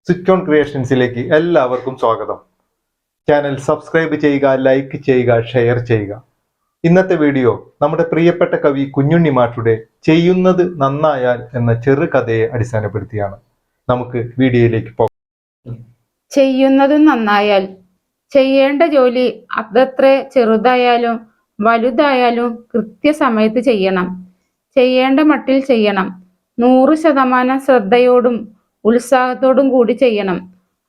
Switch on ക്രിയേഷൻസിലേക്ക് എല്ലാവർക്കും സ്വാഗതം. Channel subscribe ചെയ്യുക, ലൈക്ക് ചെയ്യുക, ഷെയർ ചെയ്യുക. ഇന്നത്തെ വീഡിയോ നമ്മുടെ പ്രിയപ്പെട്ട കവി കുഞ്ഞുണ്ണി മാഷുടെ ചെയ്യുന്നത് നന്നായാൽ എന്ന ചെറുകഥയെ അടിസ്ഥാനപ്പെടുത്തിയാണ്. നമുക്ക് വീഡിയോയിലേക്ക് പോകാം. ചെയ്യുന്നത് നന്നായാൽ ചെയ്യേണ്ട ജോലി അതത്ര ചെറുതായാലും വലുതായാലും കൃത്യസമയത്ത് ചെയ്യണം. ചെയ്യേണ്ട മട്ടിൽ ചെയ്യണം. 100% ശ്രദ്ധയോടും ഉത്സാഹത്തോടും കൂടി ചെയ്യണം.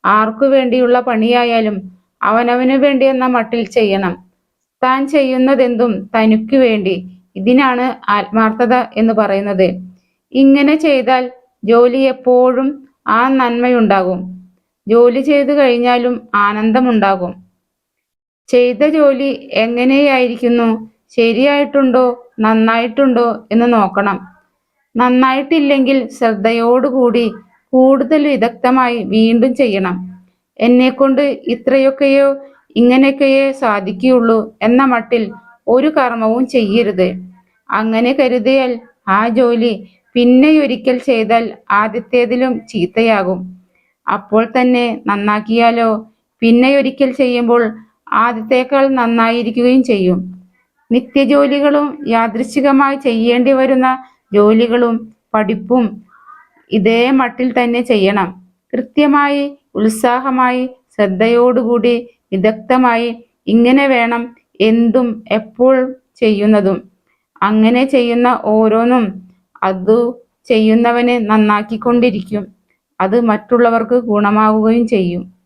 ആർക്കു വേണ്ടിയുള്ള പണിയായാലും അവനവന് വേണ്ടി എന്ന മട്ടിൽ ചെയ്യണം. താൻ ചെയ്യുന്നതെന്തും തനിക്കു വേണ്ടി. ഇതിനാണ് ആത്മാർത്ഥത എന്ന് പറയുന്നത്. ഇങ്ങനെ ചെയ്താൽ ജോലി എപ്പോഴും ആ നന്മയുണ്ടാകും. ജോലി ചെയ്തു കഴിഞ്ഞാലും ആനന്ദമുണ്ടാകും. ചെയ്ത ജോലി എങ്ങനെയായിരിക്കുന്നു, ശരിയായിട്ടുണ്ടോ, നന്നായിട്ടുണ്ടോ എന്ന് നോക്കണം. നന്നായിട്ടില്ലെങ്കിൽ ശ്രദ്ധയോടുകൂടി കൂടുതൽ വിദഗ്ധമായി വീണ്ടും ചെയ്യണം. എന്നെക്കൊണ്ട് ഇത്രയൊക്കെയോ ഇങ്ങനെയൊക്കെയേ സാധിക്കുകയുള്ളൂ എന്ന മട്ടിൽ ഒരു കർമ്മവും ചെയ്യരുത്. അങ്ങനെ കരുതിയാൽ ആ ജോലി പിന്നെയൊരിക്കൽ ചെയ്താൽ ആദ്യത്തേതിലും ചീത്തയാകും. അപ്പോൾ തന്നെ നന്നാക്കിയാലോ പിന്നെയൊരിക്കൽ ചെയ്യുമ്പോൾ ആദ്യത്തേക്കാൾ നന്നായിരിക്കുകയും ചെയ്യും. നിത്യജോലികളും യാദൃച്ഛികമായി ചെയ്യേണ്ടി വരുന്ന ജോലികളും പഠിപ്പും ഇതേ മട്ടിൽ തന്നെ ചെയ്യണം. കൃത്യമായി, ഉത്സാഹമായി, ശ്രദ്ധയോടുകൂടി, വിദഗ്ധമായി. ഇങ്ങനെ വേണം എന്തും എപ്പോൾ ചെയ്യുന്നതും. അങ്ങനെ ചെയ്യുന്ന ഓരോന്നും അതു ചെയ്യുന്നവനെ നന്നാക്കിക്കൊണ്ടിരിക്കും. അത് മറ്റുള്ളവർക്ക് ഗുണമാവുകയും ചെയ്യും.